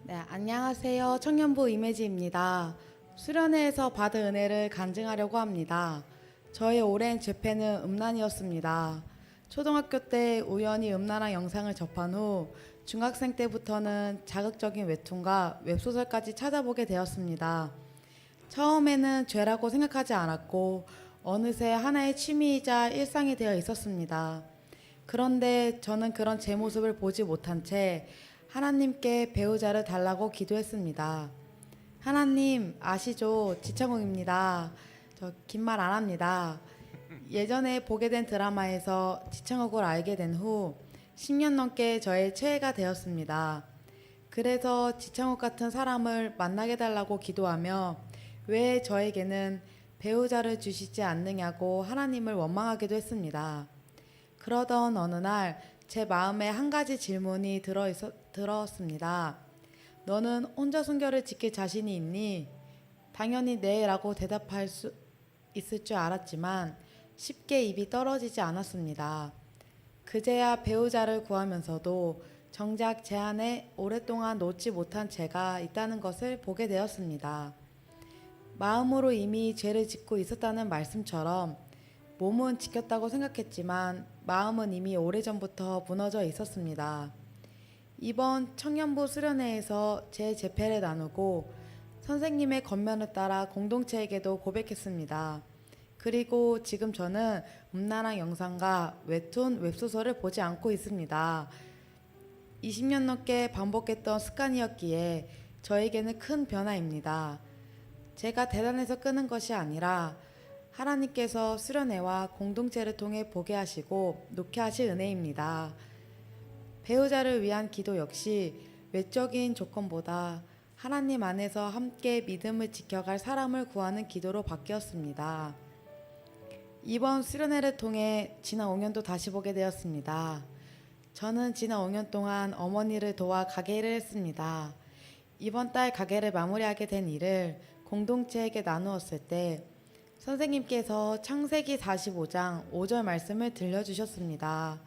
네, 안녕하세요. 청년부 이매지입니다. 수련회에서 받은 은혜를 간증하려고 합니다. 저의 오랜 재패는 음란이었습니다. 초등학교 때 우연히 음란한 영상을 접한 후 중학생 때부터는 자극적인 웹툰과 웹소설까지 찾아보게 되었습니다. 처음에는 죄라고 생각하지 않았고 어느새 하나의 취미이자 일상이 되어 있었습니다. 그런데 저는 그런 제 모습을 보지 못한 채 하나님께 배우자를 달라고 기도했습니다. 하나님 아시죠? 지창욱입니다. 저 긴 말 안 합니다. 예전에 보게 된 드라마에서 지창욱을 알게 된 후 10년 넘게 저의 최애가 되었습니다. 그래서 지창욱 같은 사람을 만나게 달라고 기도하며 왜 저에게는 배우자를 주시지 않느냐고 하나님을 원망하기도 했습니다. 그러던 어느 날 제 마음에 한 가지 질문이 들었습니다. 너는 혼자 순결을 지킬 자신이 있니? 당연히 네 라고 대답할 수 있을 줄 알았지만 쉽게 입이 떨어지지 않았습니다. 그제야 배우자를 구하면서도 정작 제 안에 오랫동안 놓지 못한 죄가 있다는 것을 보게 되었습니다. 마음으로 이미 죄를 짓고 있었다는 말씀처럼 몸은 지켰다고 생각했지만 마음은 이미 오래전부터 무너져 있었습니다. 이번 청년부 수련회에서 제 재패를 나누고 선생님의 겉면을 따라 공동체에게도 고백했습니다. 그리고 지금 저는 음란한 영상과 웹툰, 웹소설을 보지 않고 있습니다. 20년 넘게 반복했던 습관이었기에 저에게는 큰 변화입니다. 제가 대단해서 끄는 것이 아니라 하나님께서 수련회와 공동체를 통해 보게 하시고 놓게 하실 은혜입니다. 배우자를 위한 기도 역시 외적인 조건보다 하나님 안에서 함께 믿음을 지켜갈 사람을 구하는 기도로 바뀌었습니다. 이번 수련회를 통해 지난 5년도 다시 보게 되었습니다. 저는 지난 5년 동안 어머니를 도와 가게 일을 했습니다. 이번 달 가게를 마무리하게 된 일을 공동체에게 나누었을 때 선생님께서 창세기 45장 5절 말씀을 들려주셨습니다.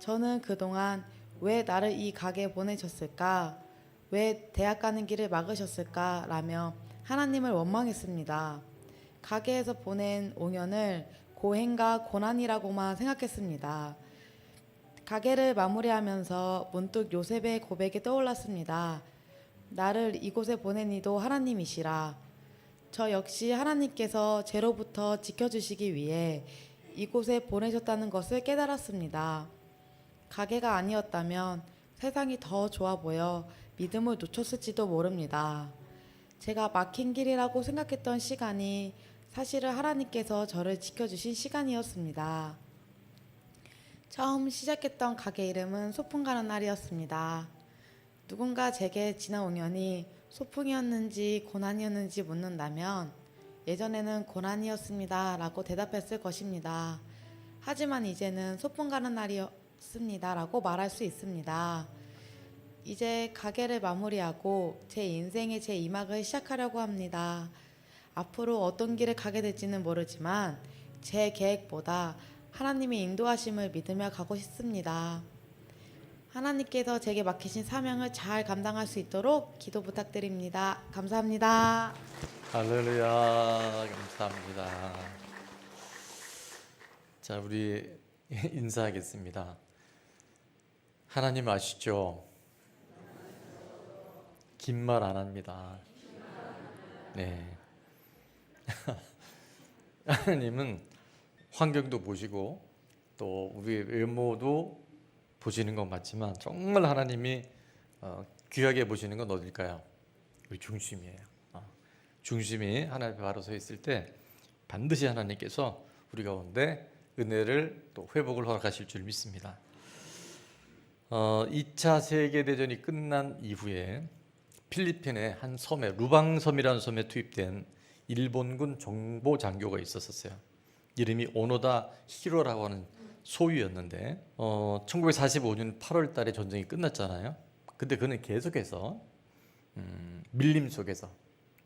저는 그동안 왜 나를 이 가게에 보내셨을까? 왜 대학 가는 길을 막으셨을까? 라며 하나님을 원망했습니다. 가게에서 보낸 5년을 고행과 고난이라고만 생각했습니다. 가게를 마무리하면서 문득 요셉의 고백이 떠올랐습니다. 나를 이곳에 보낸 이도 하나님이시라. 저 역시 하나님께서 죄로부터 지켜주시기 위해 이곳에 보내셨다는 것을 깨달았습니다. 가게가 아니었다면 세상이 더 좋아 보여 믿음을 놓쳤을지도 모릅니다. 제가 막힌 길이라고 생각했던 시간이 사실은 하나님께서 저를 지켜주신 시간이었습니다. 처음 시작했던 가게 이름은 소풍 가는 날이었습니다. 누군가 제게 지난 5년이 소풍이었는지 고난이었는지 묻는다면 예전에는 고난이었습니다 라고 대답했을 것입니다. 하지만 이제는 소풍 가는 날이었습니다 라고 말할 수 있습니다. 이제 가게를 마무리하고 제 인생의 제 2막을 시작하려고 합니다. 앞으로 어떤 길을 가게 될지는 모르지만 제 계획보다 하나님의 인도하심을 믿으며 가고 싶습니다. 하나님께서 제게 맡기신 사명을 잘 감당할 수 있도록 기도 부탁드립니다. 감사합니다. 할렐루야, 감사합니다. 자, 우리 인사하겠습니다. 하나님 아시죠? 긴 말 안 합니다. 네. 하나님은 환경도 보시고 또 우리 외모도 보시는 건 맞지만 정말 하나님이 귀하게 보시는 건 어딜까요? 우리 중심이에요. 중심이 하나님 앞에 바로 서 있을 때 반드시 하나님께서 우리 가운데 은혜를 또 회복을 허락하실 줄 믿습니다. 2차 세계대전이 끝난 이후에 필리핀의 한 섬에 루방섬이라는 섬에 투입된 일본군 정보 장교가 있었어요. 이름이 오노다 히로라고 하는 소위였는데 1945년 8월 달에 전쟁이 끝났잖아요. 근데 그는 계속해서 밀림 속에서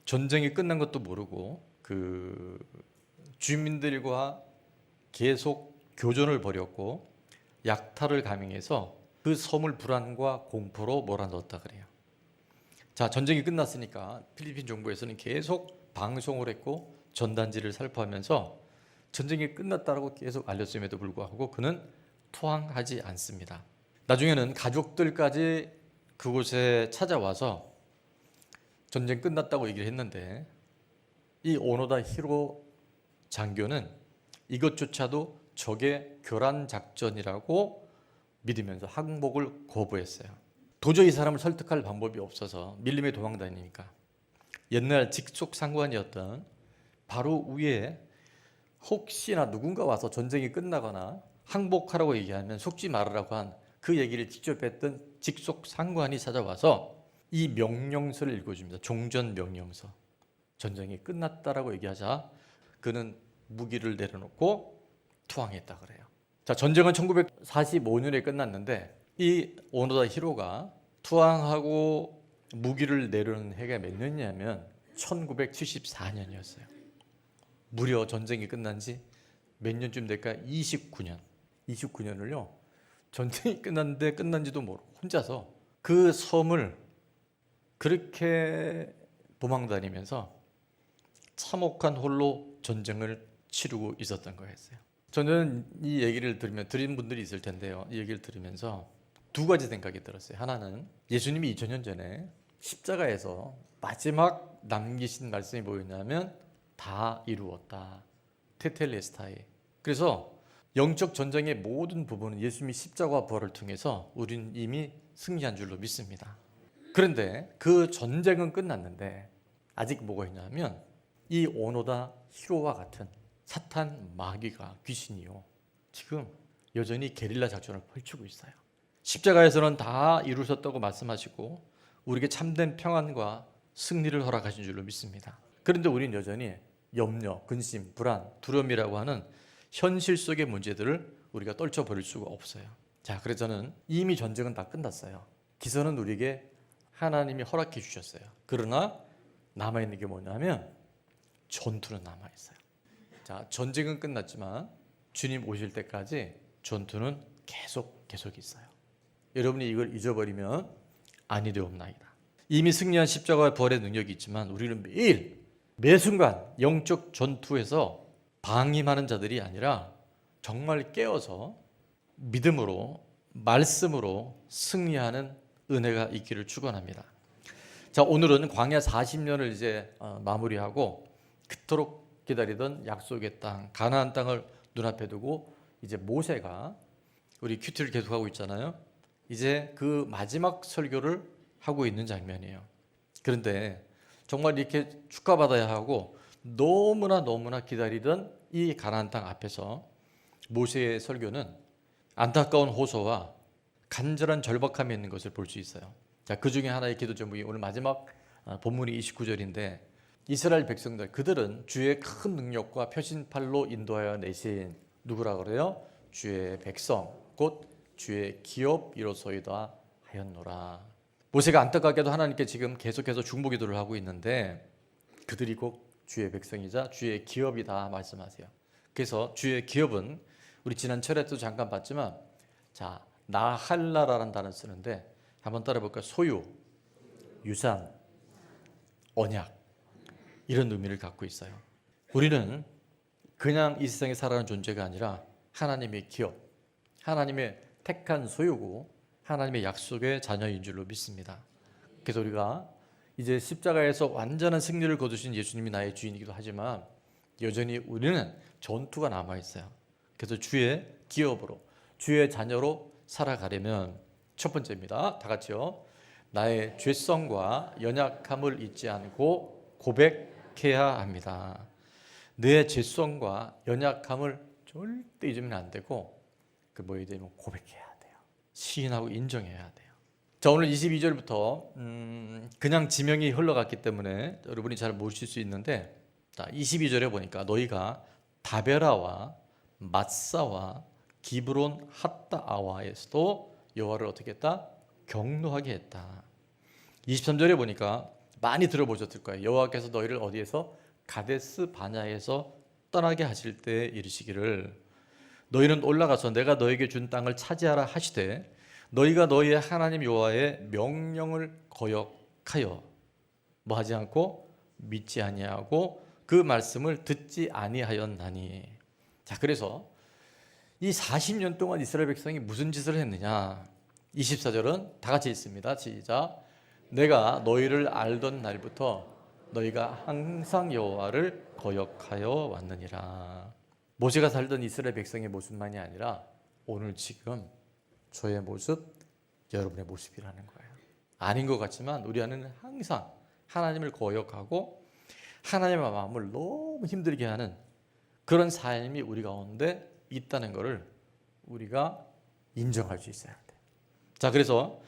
전쟁이 끝난 것도 모르고 그 주민들과 계속 교전을 벌였고 약탈을 감행해서 그 섬을 불안과 공포로 몰아넣었다 그래요. 자, 전쟁이 끝났으니까 필리핀 정부에서는 계속 방송을 했고 전단지를 살포하면서 전쟁이 끝났다고 계속 알렸음에도 불구하고 그는 투항하지 않습니다. 나중에는 가족들까지 그곳에 찾아와서 전쟁 끝났다고 얘기를 했는데 이 오노다 히로 장교는 이것조차도 적의 교란 작전이라고 믿으면서 항복을 거부했어요. 도저히 이 사람을 설득할 방법이 없어서 밀림에 도망다니니까 옛날 직속 상관이었던 바로 위에 혹시나 누군가 와서 전쟁이 끝나거나 항복하라고 얘기하면 속지 말으라고 한 그 얘기를 직접 했던 직속 상관이 찾아와서 이 명령서를 읽어줍니다. 종전 명령서. 전쟁이 끝났다라고 얘기하자 그는 무기를 내려놓고 투항했다 그래요. 자, 전쟁은 1945년에 끝났는데 이 오노다 히로가 투항하고 무기를 내려놓은 해가 몇 년이냐면 1974년이었어요. 무려 전쟁이 끝난 지 몇 년쯤 될까? 29년. 29년을요. 전쟁이 끝났는데 끝난지도 모르고 혼자서 그 섬을 그렇게 도망다니면서 참혹한 홀로 전쟁을 치르고 있었던 거였어요. 저는 이 얘기를 들은 분들이 있을 텐데요. 이 얘기를 들으면서 두 가지 생각이 들었어요. 하나는 예수님이 2000년 전에 십자가에서 마지막 남기신 말씀이 뭐였냐면 다 이루었다. 테텔레스타이. 그래서 영적 전쟁의 모든 부분은 예수님이 십자가와 부활을 통해서 우리는 이미 승리한 줄로 믿습니다. 그런데 그 전쟁은 끝났는데 아직 뭐가 있냐면 이 오노다 히로와 같은 사탄 마귀가 귀신이요. 지금 여전히 게릴라 작전을 펼치고 있어요. 십자가에서는 다 이루셨다고 말씀하시고 우리에게 참된 평안과 승리를 허락하신 줄로 믿습니다. 그런데 우리는 여전히 염려, 근심, 불안, 두려움이라고 하는 현실 속의 문제들을 우리가 떨쳐버릴 수가 없어요. 자, 그래서 저는 이미 전쟁은 다 끝났어요. 기선은 우리에게 하나님이 허락해 주셨어요. 그러나 남아있는 게 뭐냐면 전투는 남아있어요. 자, 전쟁은 끝났지만 주님 오실 때까지 전투는 계속 있어요. 여러분이 이걸 잊어버리면 아니 되옵나이다. 이미 승리한 십자가와 부활의 능력이 있지만 우리는 매일 매 순간 영적 전투에서 방임하는 자들이 아니라 정말 깨어서 믿음으로 말씀으로 승리하는 은혜가 있기를 축원합니다. 자, 오늘은 광야 40년을 이제 마무리하고 그토록 기다리던 약속의 땅 가나안 땅을 눈앞에 두고 이제 모세가 우리 큐티를 계속하고 있잖아요. 이제 그 마지막 설교를 하고 있는 장면이에요. 그런데 정말 이렇게 축하받아야 하고 너무나 기다리던 이 가나안 땅 앞에서 모세의 설교는 안타까운 호소와 간절한 절박함이 있는 것을 볼 수 있어요. 자, 그 중에 하나의 기도 제목이 오늘 마지막 본문이 29절인데 이스라엘 백성들 그들은 주의 큰 능력과 표신팔로 인도하여 내신 누구라 그래요? 주의 백성 곧 주의 기업이로소이다 하였노라. 모세가 안타깝게도 하나님께 지금 계속해서 중보기도를 하고 있는데 그들이 곧 주의 백성이자 주의 기업이다 말씀하세요. 그래서 주의 기업은 우리 지난 철에도 잠깐 봤지만 자, 나할라라는 단어를 쓰는데 한번 따라 볼까요? 소유, 유산, 언약 이런 의미를 갖고 있어요. 우리는 그냥 이 세상에 살아가는 존재가 아니라 하나님의 기업, 하나님의 택한 소유고 하나님의 약속의 자녀인 줄로 믿습니다. 그래서 우리가 이제 십자가에서 완전한 승리를 거두신 예수님이 나의 주인이기도 하지만 여전히 우리는 전투가 남아있어요. 그래서 주의 기업으로 주의 자녀로 살아가려면 첫 번째입니다. 다 같이요. 나의 죄성과 연약함을 잊지 않고 고백해야 합니다. 내 죄성과 연약함을 절대 잊으면 안 되고 그 뭐에 되면 고백해야 돼요. 시인하고 인정해야 돼요. 자, 오늘 22절부터 그냥 지명이 흘러갔기 때문에 여러분이 잘 모르실 수 있는데 자, 22절에 보니까 너희가 다베라와 마사와 기브론 핫다아와에서도 여호와를 어떻게 했다? 경노하게 했다. 23절에 보니까 많이 들어보셨을 거예요. 여호와께서 너희를 어디에서? 가데스 바냐에서 떠나게 하실 때 이르시기를 너희는 올라가서 내가 너에게 준 땅을 차지하라 하시되 너희가 너희의 하나님 여호와의 명령을 거역하여 뭐 하지 않고 믿지 아니하고 그 말씀을 듣지 아니하였나니. 자, 그래서 이 40년 동안 이스라엘 백성이 무슨 짓을 했느냐. 24절은 다 같이 읽습니다. 시작. 내가 너희를 알던 날부터 너희가 항상 여호와를 거역하여 왔느니라. 모세가 살던 이스라엘 백성의 모습만이 아니라 오늘 지금 저의 모습, 여러분의 모습이라는 거예요. 아닌 것 같지만 우리 안에는 항상 하나님을 거역하고 하나님의 마음을 너무 힘들게 하는 그런 삶이 우리 가운데 있다는 것을 우리가 인정할 수 있어야 돼요. 자, 그래서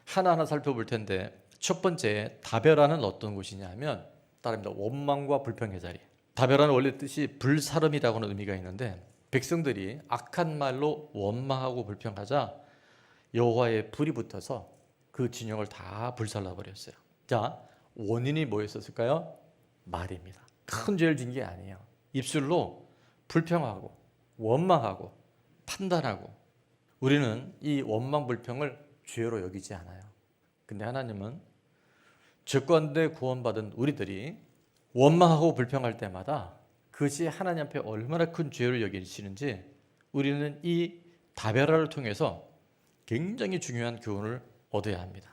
하나하나 살펴볼 텐데 첫 번째 다베라는 어떤 곳이냐면 따릅니다. 원망과 불평의 자리. 다베라는 원래 뜻이 불사름이라고는 의미가 있는데 백성들이 악한 말로 원망하고 불평하자 여호와의 불이 붙어서 그 진영을 다 불살라 버렸어요. 자, 원인이 뭐였었을까요? 말입니다. 큰 죄를 진 게 아니에요. 입술로 불평하고 원망하고 판단하고. 우리는 이 원망 불평을 죄로 여기지 않아요. 근데 하나님은 죄 가운데 구원받은 우리들이 원망하고 불평할 때마다 그것이 하나님 앞에 얼마나 큰 죄를 여기시는지 우리는 이 다베라를 통해서 굉장히 중요한 교훈을 얻어야 합니다.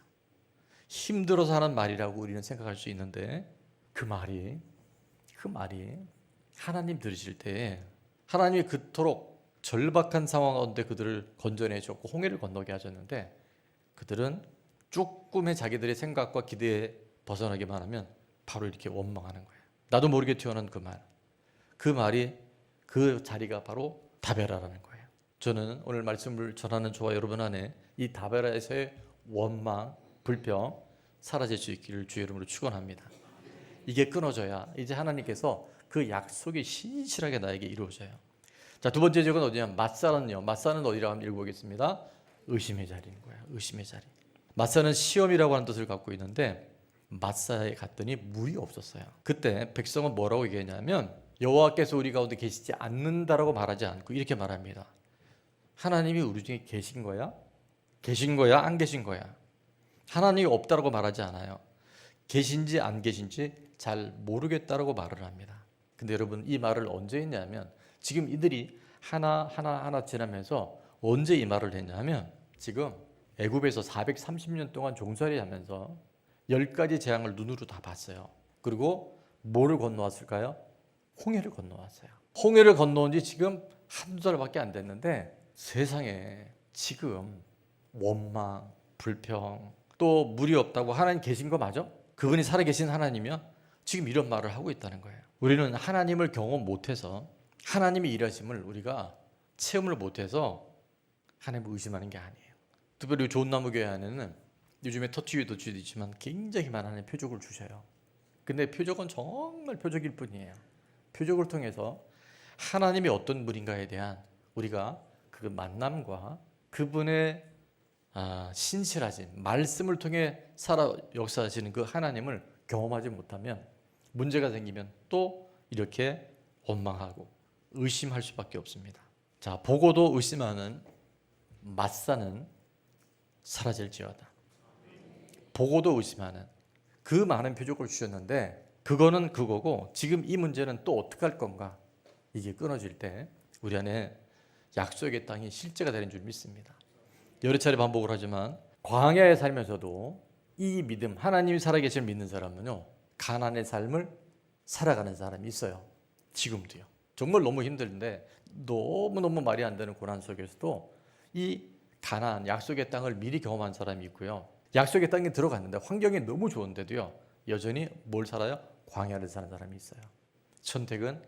힘들어서 하는 말이라고 우리는 생각할 수 있는데 그 말이 하나님 들으실 때 하나님이 그토록 절박한 상황 가운데 그들을 건져내 줬고 홍해를 건너게 하셨는데 그들은 조금의 자기들의 생각과 기대에 벗어나기만 하면 바로 이렇게 원망하는 거예요. 나도 모르게 튀어나온 그 말. 그 말이 그 자리가 바로 다베라라는 거예요. 저는 오늘 말씀을 전하는 저와 여러분 안에 이 다베라에서의 원망, 불평 사라질 수 있기를 주의 이름으로 축원합니다. 이게 끊어져야 이제 하나님께서 그 약속이 신실하게 나에게 이루어져요. 자, 두 번째 지역은 어디냐면 맞사는요. 맞사는 어디라고 한번 읽어보겠습니다. 의심의 자리인 거예요. 의심의 자리. 맞사는 시험이라고 하는 뜻을 갖고 있는데 맞사에 갔더니 물이 없었어요. 그때 백성은 뭐라고 얘기했냐면 여호와께서 우리 가운데 계시지 않는다라고 말하지 않고 이렇게 말합니다. 하나님이 우리 중에 계신 거야? 계신 거야? 안 계신 거야? 하나님이 없다라고 말하지 않아요. 계신지 안 계신지 잘 모르겠다라고 말을 합니다. 근데 여러분 이 말을 언제 했냐면 지금 이들이 하나 지나면서 언제 이 말을 했냐면 지금 애굽에서 430년 동안 종살이 하면서 10가지 재앙을 눈으로 다 봤어요. 그리고 뭐를 건너왔을까요? 홍해를 건너왔어요. 홍해를 건너온 지 지금 한두 달밖에 안 됐는데 세상에 지금 원망, 불평, 또 물이 없다고 하나님 계신 거 맞아? 그분이 살아계신 하나님이요? 지금 이런 말을 하고 있다는 거예요. 우리는 하나님을 경험 못해서 하나님의 일하심을 우리가 체험을 못해서 하나님을 의심하는 게 아니에요. 특별히 좋은 나무 교회 안에는 요즘에 터치위도 있지만 굉장히 많은 표적을 주셔요. 근데 표적은 정말 표적일 뿐이에요. 표적을 통해서 하나님이 어떤 분인가에 대한 우리가 그 만남과 그분의 신실하신 말씀을 통해 살아 역사하시는 그 하나님을 경험하지 못하면 문제가 생기면 또 이렇게 원망하고 의심할 수밖에 없습니다. 자, 보고도 의심하는 맞사는 사라질지어다. 보고도 의심하는 그 많은 표적을 주셨는데 그거는 그거고 지금 이 문제는 또 어떻게 할 건가? 이게 끊어질 때 우리 안에 약속의 땅이 실제가 되는 줄 믿습니다. 여러 차례 반복을 하지만 광야에 살면서도 이 믿음, 하나님이 살아계실 믿는 사람은요 가난의 삶을 살아가는 사람이 있어요. 지금도요. 정말 너무 힘든데 너무너무 말이 안 되는 고난 속에서도 이 가나안, 약속의 땅을 미리 경험한 사람이 있고요. 약속의 땅에 들어갔는데 환경이 너무 좋은데도요. 여전히 뭘 살아요? 광야를 사는 사람이 있어요. 선택은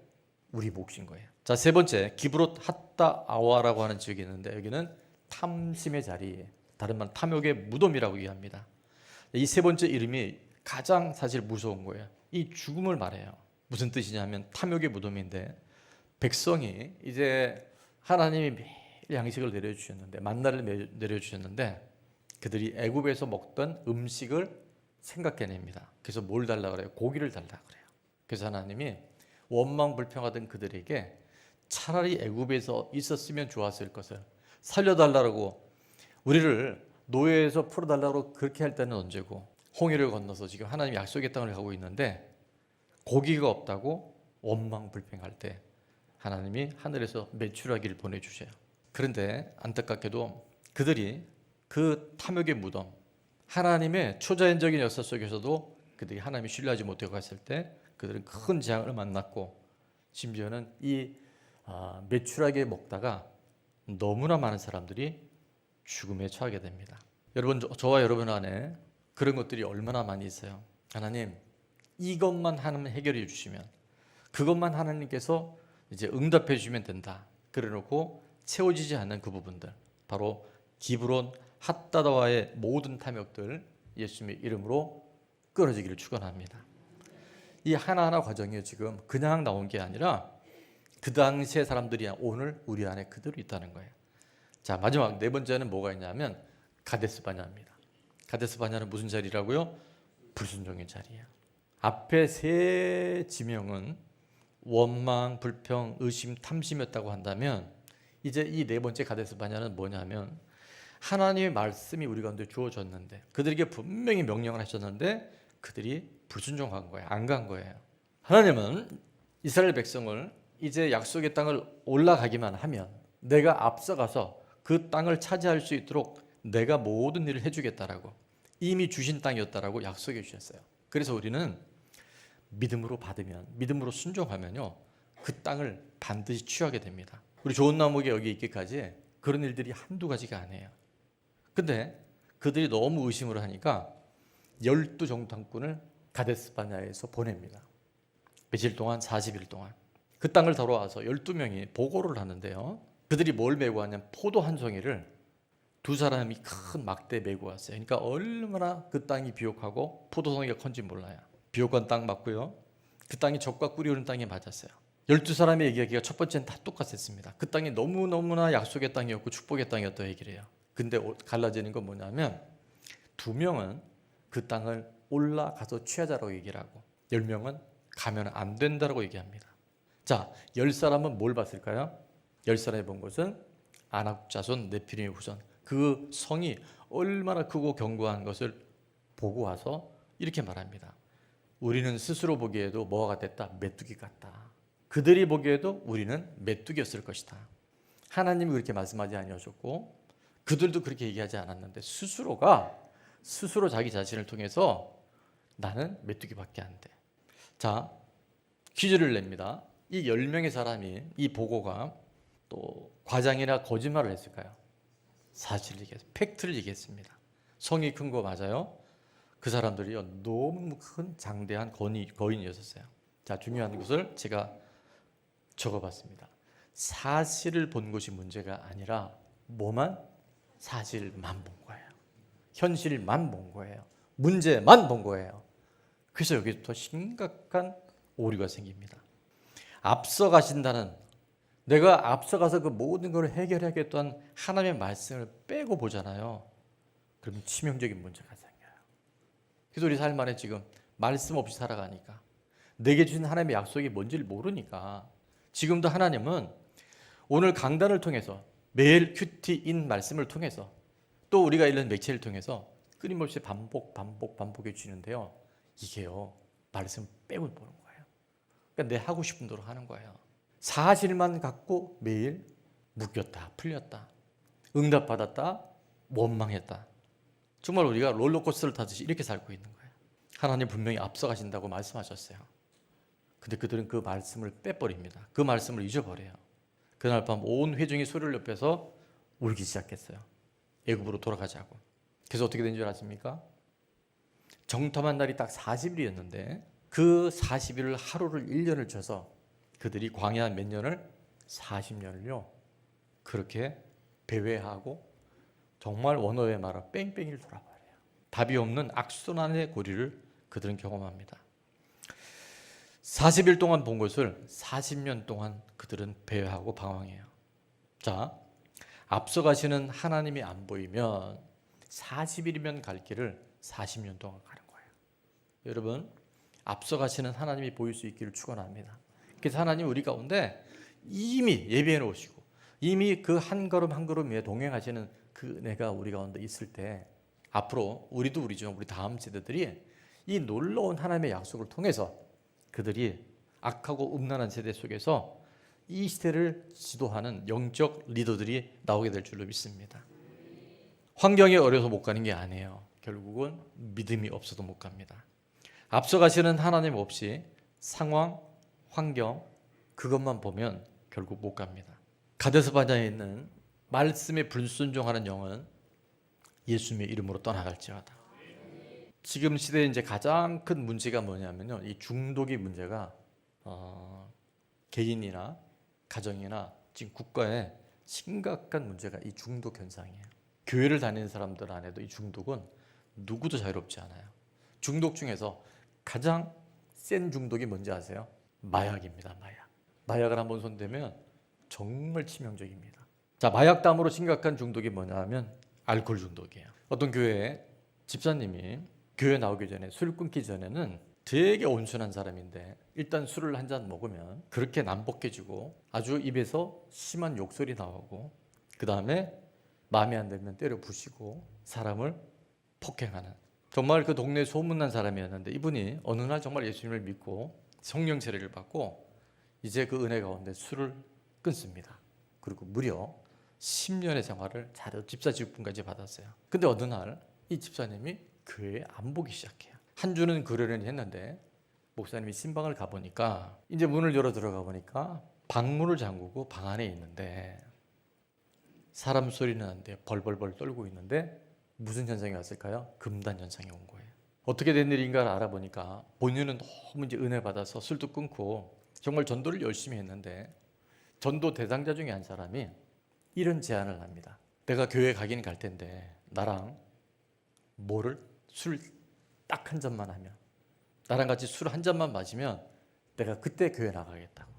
우리 몫인 거예요. 자, 세 번째, 기브롯 핫다 아와라고 하는 지역이 있는데 여기는 탐심의 자리, 다른 말 탐욕의 무덤이라고 얘기합니다. 이 세 번째 이름이 가장 사실 무서운 거예요. 이 죽음을 말해요. 무슨 뜻이냐면 탐욕의 무덤인데 백성이 이제 하나님이 매일 양식을 내려주셨는데 만나를 내려주셨는데 그들이 애굽에서 먹던 음식을 생각해냅니다. 그래서 뭘 달라 그래요? 고기를 달라 그래요. 그래서 하나님이 원망 불평하던 그들에게 차라리 애굽에서 있었으면 좋았을 것을 살려달라고 우리를 노예에서 풀어달라고 그렇게 할 때는 언제고 홍해를 건너서 지금 하나님이 약속의 땅을 가고 있는데 고기가 없다고 원망불평할 때 하나님이 하늘에서 메추라기를 보내주셔요. 그런데 안타깝게도 그들이 그 탐욕의 무덤, 하나님의 초자연적인 역사 속에서도 그들이 하나님을 신뢰하지 못하고 갔을 때 그들은 큰 재앙을 만났고 심지어는 이 메추라기 먹다가 너무나 많은 사람들이 죽음에 처하게 됩니다. 여러분, 저와 여러분 안에 그런 것들이 얼마나 많이 있어요. 하나님, 이것만 하나님 해결해 주시면, 그것만 하나님께서 이제 응답해 주시면 된다. 그래 놓고 채워지지 않는 그 부분들, 바로 기브론 핫다다와의 모든 탐욕들 예수님의 이름으로 끊어지기를 축원합니다. 이 하나하나 과정이 지금 그냥 나온 게 아니라 그 당시의 사람들이 오늘 우리 안에 그대로 있다는 거예요. 자, 마지막 네 번째는 뭐가 있냐면 가데스 바냐입니다. 가데스 바냐는 무슨 자리라고요? 불순종의 자리예요. 앞에 세 지명은 원망, 불평, 의심, 탐심이었다고 한다면 이제 이 네 번째 가데스 바냐는 뭐냐면 하나님의 말씀이 우리 가운데 주어졌는데 그들에게 분명히 명령을 하셨는데 그들이 불순종한 거예요. 안 간 거예요. 하나님은 이스라엘 백성을 이제 약속의 땅을 올라가기만 하면 내가 앞서가서 그 땅을 차지할 수 있도록 내가 모든 일을 해주겠다라고 이미 주신 땅이었다라고 약속해 주셨어요. 그래서 우리는 믿음으로 받으면, 믿음으로 순종하면요, 그 땅을 반드시 취하게 됩니다. 우리 좋은 나무가 여기 있기까지 그런 일들이 한두 가지가 아니에요. 근데 그들이 너무 의심을 하니까 12정탐꾼을 가데스 바냐에서 보냅니다. 며칠 동안, 40일 동안 그 땅을 돌아와서 12명이 보고를 하는데요, 그들이 뭘 메고 왔냐면 포도 한 송이를 두 사람이 큰 막대에 메고 왔어요. 그러니까 얼마나 그 땅이 비옥하고 포도송이가 큰지 몰라요. 비옥한 땅 맞고요, 그 땅이 젖과 꿀이 흐르는 땅에 맞았어요. 12사람의 얘기가 첫 번째는 다 똑같았습니다. 그 땅이 너무너무나 약속의 땅이었고 축복의 땅이었다고 얘기를 해요. 근데 갈라지는 건 뭐냐면 2명은 그 땅을 올라가서 취하자라고 얘기를 하고 10명은 가면 안 된다라고 얘기합니다. 자, 10사람은 뭘 봤을까요? 10사람이 본 것은 아낙 자손 네피림의 후손, 그 성이 얼마나 크고 견고한 것을 보고 와서 이렇게 말합니다. 우리는 스스로 보기에도 뭐가 같았다? 메뚜기 같다. 그들이 보기에도 우리는 메뚜기였을 것이다. 하나님이 그렇게 말씀하지 아니하셨고 그들도 그렇게 얘기하지 않았는데 스스로 자기 자신을 통해서 나는 메뚜기밖에 안 돼. 자, 퀴즈를 냅니다. 이 10명의 사람이 이 보고가 또 과장이나 거짓말을 했을까요? 사실을 얘기했어요. 팩트를 얘기했습니다. 성이 큰 거 맞아요. 그 사람들이요, 너무 큰 장대한 거인이었어요. 자, 중요한 것을 제가 적어봤습니다. 사실을 본 것이 문제가 아니라 사실만 본 거예요. 현실만 본 거예요. 문제만 본 거예요. 그래서 여기부터 심각한 오류가 생깁니다. 앞서가신다는, 내가 앞서가서 그 모든 걸 해결하겠다는 하나님의 말씀을 빼고 보잖아요. 그러면 치명적인 문제가 생겨요. 그래서 우리 삶 안에 지금 말씀 없이 살아가니까, 내게 주신 하나님의 약속이 뭔지를 모르니까, 지금도 하나님은 오늘 강단을 통해서, 매일 큐티인 말씀을 통해서, 또 우리가 읽는 매체를 통해서 끊임없이 반복해 주시는데요, 이게요, 말씀 빼고 보는 거예요. 그러니까 내 하고 싶은 대로 하는 거예요. 사실만 갖고 매일 묶였다, 풀렸다, 응답받았다, 원망했다. 정말 우리가 롤러코스터를 타듯이 이렇게 살고 있는 거예요. 하나님 분명히 앞서가신다고 말씀하셨어요. 근데 그들은 그 말씀을 빼버립니다. 그 말씀을 잊어버려요. 그날 밤 온 회중이 소리를 높여서 울기 시작했어요. 애굽으로 돌아가자고. 그래서 어떻게 된 줄 아십니까? 정탐한 날이 딱 40일이었는데 그 40일을 하루를 1년을 쳐서 그들이 광야 몇 년을? 40년을요 그렇게 배회하고 정말 원어의 말로 뺑뺑이를 돌아버려요. 답이 없는 악순환의 고리를 그들은 경험합니다. 40일 동안 본 것을 40년 동안 그들은 배회하고 방황해요. 자, 앞서가시는 하나님이 안 보이면 40일이면 갈 길을 40년 동안 가는 거예요. 여러분, 앞서가시는 하나님이 보일 수 있기를 축원합니다. 그래서 하나님 우리 가운데 이미 예비해 놓으시고 이미 그 한 걸음 한 걸음 위에 동행하시는 그 은혜가 우리 가운데 있을 때 앞으로 우리도 우리죠. 우리 다음 세대들이 이 놀라운 하나님의 약속을 통해서 그들이 악하고 음란한 세대 속에서 이 시대를 지도하는 영적 리더들이 나오게 될 줄로 믿습니다. 환경이 어려서 못 가는 게 아니에요. 결국은 믿음이 없어도 못 갑니다. 앞서가시는 하나님 없이 상황, 환경 그것만 보면 결국 못 갑니다. 가데스 바냐에 있는 말씀에 불순종하는 영은 예수님의 이름으로 떠나갈지어다. 지금 시대에 이제 가장 큰 문제가 뭐냐면요, 이 중독의 문제가 개인이나 가정이나 지금 국가에 심각한 문제가 이 중독 현상이에요. 교회를 다니는 사람들 안에도 이 중독은 누구도 자유롭지 않아요. 중독 중에서 가장 센 중독이 뭔지 아세요? 마약입니다. 마약을 한번 손대면 정말 치명적입니다. 자, 마약 다음으로 심각한 중독이 뭐냐 하면 알코올 중독이에요. 어떤 교회에 집사님이 교회 나오기 전에 술 끊기 전에는 되게 온순한 사람인데 일단 술을 한 잔 먹으면 그렇게 난폭해지고 아주 입에서 심한 욕설이 나오고 그 다음에 마음에 안 들면 때려 부시고 사람을 폭행하는, 정말 그 동네 소문난 사람이었는데 이분이 어느 날 정말 예수님을 믿고 성령 세례를 받고 이제 그 은혜 가운데 술을 끊습니다. 그리고 무려 10년의 생활을 잘해서 집사 직분까지 받았어요. 근데 어느 날 이 집사님이 교회에 안 보기 시작해요. 한 주는 그러려니 했는데 목사님이 신방을 가보니까 이제 문을 열어 들어가 보니까 방문을 잠그고 방 안에 있는데 사람 소리는 나는데 벌벌벌 떨고 있는데 무슨 현상이 왔을까요? 금단 현상이 온 거예요. 어떻게 된 일인가를 알아보니까 본인은 너무 이제 은혜 받아서 술도 끊고 정말 전도를 열심히 했는데 전도 대상자 중에 한 사람이 이런 제안을 합니다. 내가 교회 가긴 갈 텐데 나랑 술 딱 한 잔만 하면, 나랑 같이 술 한 잔만 마시면 내가 그때 교회 나가겠다고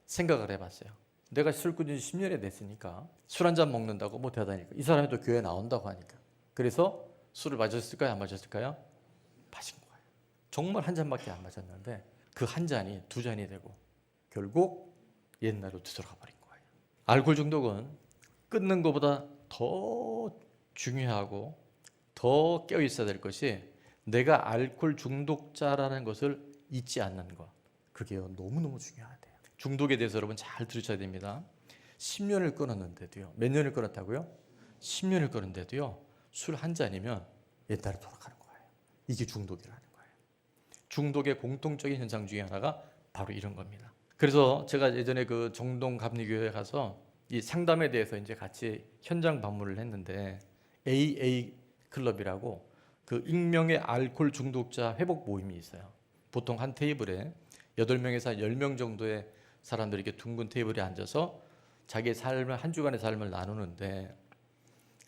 생각을 해봤어요. 내가 술 끊은 지 10년이 됐으니까 술 한 잔 먹는다고 못 하다니까 이 사람이 또 교회 나온다고 하니까 그래서 술을 마셨을까요? 안 마셨을까요? 마신 거예요. 정말 한 잔밖에 안 마셨는데 그 한 잔이 두 잔이 되고 결국 옛날로 되돌아가 버린 거예요. 알코올 중독은 끊는 것보다 더 중요하고 더 깨어 있어야 될 것이 내가 알코올 중독자라는 것을 잊지 않는 것. 그게 너무너무 중요하대요. 중독에 대해서 여러분 잘 들으셔야 됩니다. 10년을 끊었는데도요. 몇 년을 끊었다고요? 10년을 끊었는데도요. 술 한 잔이면 옛날에 돌아가는 거예요. 이게 중독이라는 거예요. 중독의 공통적인 현상 중에 하나가 바로 이런 겁니다. 그래서 제가 예전에 그 정동 감리교회에 가서 이 상담에 대해서 이제 같이 현장 방문을 했는데 AA 클럽이라고 그 익명의 알코올 중독자 회복 모임이 있어요. 보통 한 테이블에 8명에서 10명 정도의 사람들이 이렇게 둥근 테이블에 앉아서 자기의 삶을 한 주간의 삶을 나누는데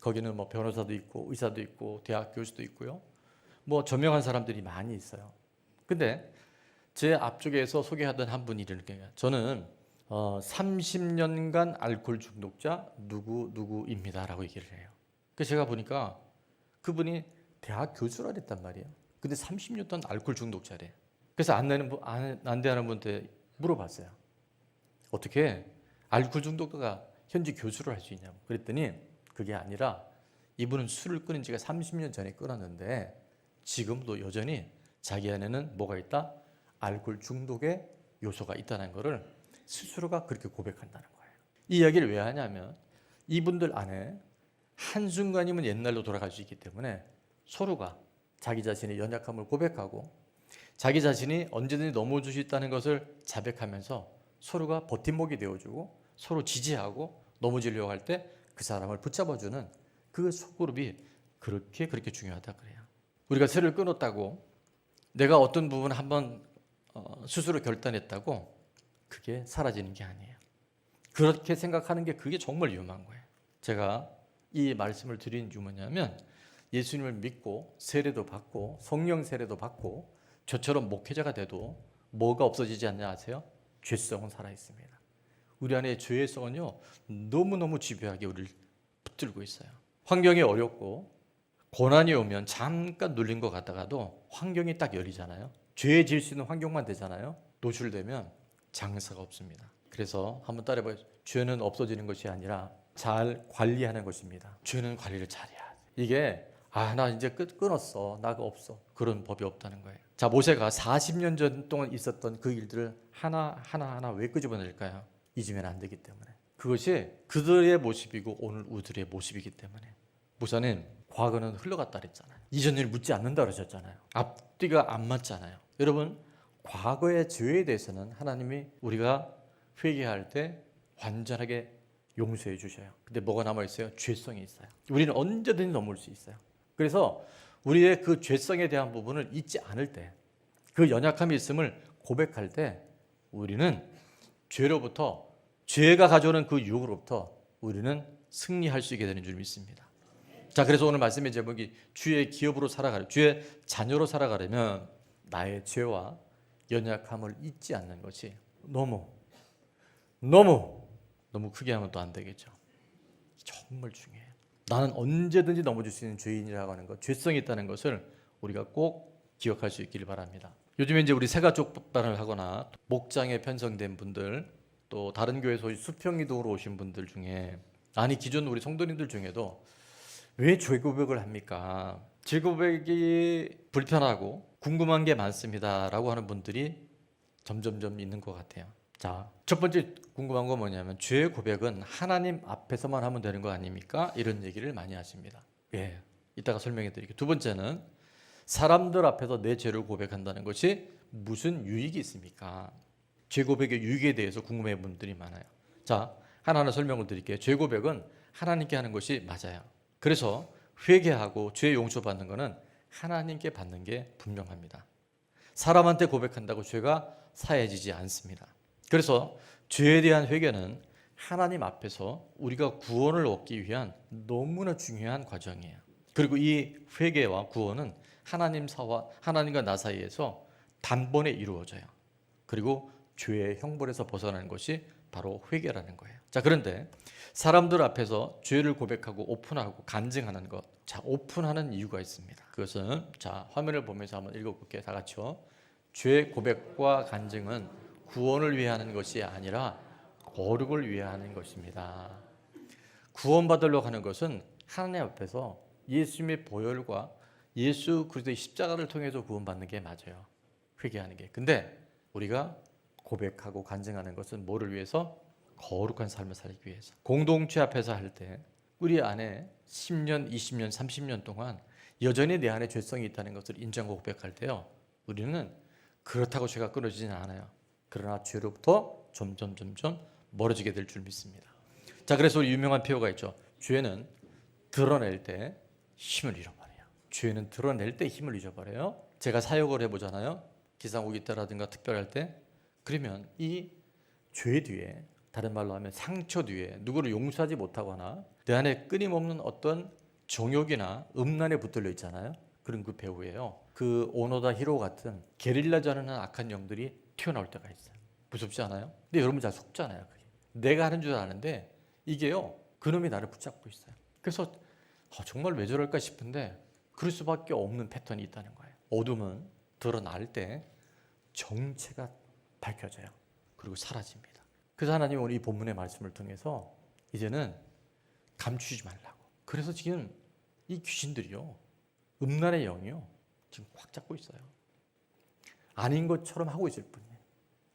거기는 뭐 변호사도 있고 의사도 있고 대학 교수도 있고요. 뭐 저명한 사람들이 많이 있어요. 근데 제 앞쪽에서 소개하던 한 분이 이렇게 저는 30년간 알코올 중독자 누구입니다라고 얘기를 해요. 그래서 제가 보니까 그분이 대학 교수라 그랬단 말이에요. 근데 30년 동안 알코올 중독자래. 그래서 안대하는 분한테 물어봤어요. 어떻게 알코올 중독자가 현재 교수를 할 수 있냐고. 그랬더니 그게 아니라 이분은 술을 끊은 지가 30년 전에 끊었는데 지금도 여전히 자기 안에는 뭐가 있다? 알코올 중독의 요소가 있다는 것을 스스로가 그렇게 고백한다는 거예요. 이 이야기를 왜 하냐면 이분들 안에 한순간이면 옛날로 돌아갈 수 있기 때문에 서로가 자기 자신의 연약함을 고백하고 자기 자신이 언제든지 넘어질 수 있다는 것을 자백하면서 서로가 버팀목이 되어주고 서로 지지하고 넘어지려고 할 때 그 사람을 붙잡아주는 그 소그룹이 그렇게 중요하다 그래요. 우리가 술을 끊었다고 내가 어떤 부분을 한번 스스로 결단했다고 그게 사라지는 게 아니에요. 그렇게 생각하는 게 그게 정말 위험한 거예요. 제가 이 말씀을 드린 이유 뭐냐면 예수님을 믿고 세례도 받고 성령 세례도 받고 저처럼 목회자가 돼도 뭐가 없어지지 않냐 아세요? 죄성은 살아있습니다. 우리 안에 죄성은요 너무너무 집요하게 우리를 붙들고 있어요. 환경이 어렵고 고난이 오면 잠깐 눌린 것 같다가도 환경이 딱 열리잖아요. 죄에 질 수 있는 환경만 되잖아요. 노출되면 장사가 없습니다. 그래서 한번 따라해봐요. 죄는 없어지는 것이 아니라 잘 관리하는 것입니다. 죄는 관리를 잘해야 돼. 이게 나 이제 끊었어. 나가 없어. 그런 법이 없다는 거예요. 자, 모세가 40년 전 동안 있었던 그 일들을 하나 왜 끄집어낼까요? 잊으면 안 되기 때문에. 그것이 그들의 모습이고 오늘 우리들의 모습이기 때문에. 목사님, 과거는 흘러갔다 그랬잖아요. 이전 일 묻지 않는다 그러셨잖아요. 앞뒤가 안 맞잖아요. 여러분, 과거의 죄에 대해서는 하나님이 우리가 회개할 때 완전하게 용서해 주셔요. 근데 뭐가 남아있어요? 죄성이 있어요. 우리는 언제든지 넘을 수 있어요. 그래서 우리의 그 죄성에 대한 부분을 잊지 않을 때, 그 연약함이 있음을 고백할 때 우리는 죄로부터, 죄가 가져오는 그 유혹으로부터 우리는 승리할 수 있게 되는 줄 믿습니다. 자, 그래서 오늘 말씀의 제목이 주의 기업으로 살아가려, 주의 자녀로 살아가려면 나의 죄와 연약함을 잊지 않는 것이 너무 크게 하면 또 안 되겠죠. 정말 중요해요. 나는 언제든지 넘어질 수 있는 죄인이라고 하는 것, 죄성이 있다는 것을 우리가 꼭 기억할 수 있기를 바랍니다. 요즘에 이제 우리 새가족단을 하거나 목장에 편성된 분들, 또 다른 교회 소위 수평이동으로 오신 분들 중에, 기존 우리 성도님들 중에도 왜 죄 고백을 합니까? 죄 고백이 불편하고 궁금한 게 많습니다라고 하는 분들이 점점점 있는 것 같아요. 자, 첫 번째 궁금한 건 뭐냐면 죄 고백은 하나님 앞에서만 하면 되는 거 아닙니까? 이런 얘기를 많이 하십니다. 예, 이따가 설명해 드릴게요. 두 번째는 사람들 앞에서 내 죄를 고백한다는 것이 무슨 유익이 있습니까? 죄 고백의 유익에 대해서 궁금해 분들이 많아요. 자, 하나하나 설명을 드릴게요. 죄 고백은 하나님께 하는 것이 맞아요. 그래서 회개하고 죄 용서받는 것은 하나님께 받는 게 분명합니다. 사람한테 고백한다고 죄가 사해지지 않습니다. 그래서 죄에 대한 회개는 하나님 앞에서 우리가 구원을 얻기 위한 너무나 중요한 과정이에요. 그리고 이 회개와 구원은 하나님과 나 사이에서 단번에 이루어져요. 그리고 죄의 형벌에서 벗어나는 것이 바로 회개라는 거예요. 자, 그런데 사람들 앞에서 죄를 고백하고 오픈하고 간증하는 것. 자, 오픈하는 이유가 있습니다. 그것은 자, 화면을 보면서 한번 읽어볼게요. 다 같이요. 죄 고백과 간증은 구원을 위해 하는 것이 아니라 거룩을 위해 하는 것입니다. 구원받으려고 하는 것은 하나님 앞에서 예수님의 보혈과 예수 그리스도의 십자가를 통해서 구원받는 게 맞아요. 회개하는 게. 근데 우리가 고백하고 간증하는 것은 뭐를 위해서? 거룩한 삶을 살기 위해서. 공동체 앞에서 할 때 우리 안에 10년, 20년, 30년 동안 여전히 내 안에 죄성이 있다는 것을 인정하고 고백할 때요, 우리는 그렇다고 죄가 끊어지지는 않아요. 그러나 죄로부터 점점 멀어지게 될 줄 믿습니다. 자, 그래서 우리 유명한 표어가 있죠. 죄는 드러낼 때 힘을 잃어버려요. 죄는 드러낼 때 힘을 잊어버려요. 제가 사역을 해보잖아요. 기상후기 때라든가 특별할 때. 그러면 이 죄 뒤에, 다른 말로 하면 상처 뒤에 누구를 용서하지 못하거나 내 안에 끊임없는 어떤 정욕이나 음란에 붙들려 있잖아요. 그런 그 배후에요, 그 오노다 히로 같은 게릴라전하는 악한 영들이 튀어나올 때가 있어요. 무섭지 않아요? 근데 여러분 잘 속잖아요. 그게. 내가 하는 줄 아는데 이게요, 그놈이 나를 붙잡고 있어요. 그래서 정말 왜 저럴까 싶은데 그럴 수밖에 없는 패턴이 있다는 거예요. 어둠은 드러날 때 정체가 밝혀져요. 그리고 사라집니다. 그래서 하나님은 오늘 이 본문의 말씀을 통해서 이제는 감추지 말라고. 그래서 지금 이 귀신들이요, 음란의 영이요, 지금 꽉 잡고 있어요. 아닌 것처럼 하고 있을 뿐이에요.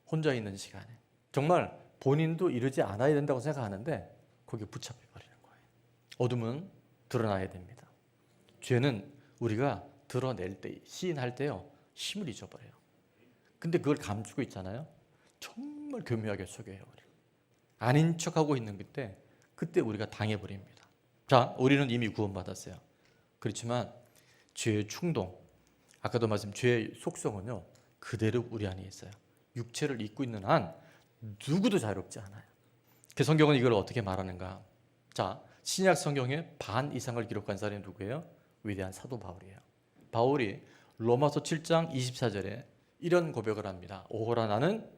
혼자 있는 시간에. 정말 본인도 이러지 않아야 된다고 생각하는데 거기에 붙잡혀버리는 거예요. 어둠은 드러나야 됩니다. 죄는 우리가 드러낼 때, 시인할 때요, 힘을 잊어버려요. 근데 그걸 감추고 있잖아요. 정말 교묘하게 속여요. 우리. 아닌 척하고 있는 그때 우리가 당해버립니다. 자, 우리는 이미 구원받았어요. 그렇지만 죄의 충동, 아까도 말씀 죄의 속성은요, 그대로 우리 안에 있어요. 육체를 입고 있는 한 누구도 자유롭지 않아요. 그 성경은 이걸 어떻게 말하는가? 자, 신약 성경의 반 이상을 기록한 사람이 누구예요? 위대한 사도 바울이에요. 바울이 로마서 7장 24절에 이런 고백을 합니다. 오호라, 나는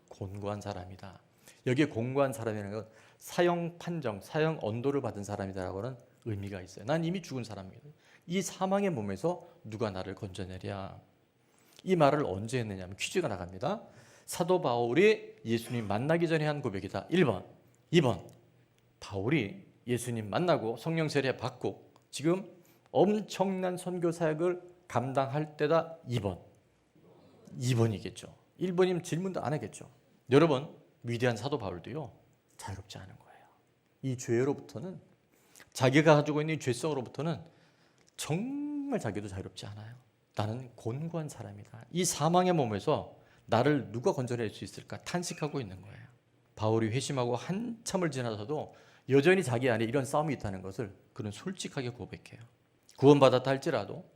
곤고한 사람이다. 여기에 곤고한 사람이라는 건 사형 판정, 사형 언도를 받은 사람이다라고는 의미가 있어요. 난 이미 죽은 사람이다. 이 사망의 몸에서 누가 나를 건져내랴. 이 말을 언제 했느냐면 퀴즈가 나갑니다. 사도 바울이 예수님 만나기 전에 한 고백이다. 1번. 2번. 바울이 예수님 만나고 성령 세례 받고 지금 엄청난 선교 사역을 감당할 때다 2번이겠죠. 1번이면 질문도 안 하겠죠. 여러분, 위대한 사도 바울도요, 자유롭지 않은 거예요. 이 죄로부터는, 자기가 가지고 있는 이 죄성으로부터는 정말 자기도 자유롭지 않아요. 나는 곤고한 사람이다. 이 사망의 몸에서 나를 누가 건져낼 수 있을까 탄식하고 있는 거예요. 바울이 회심하고 한참을 지나서도 여전히 자기 안에 이런 싸움이 있다는 것을 그는 솔직하게 고백해요. 구원받았다 할지라도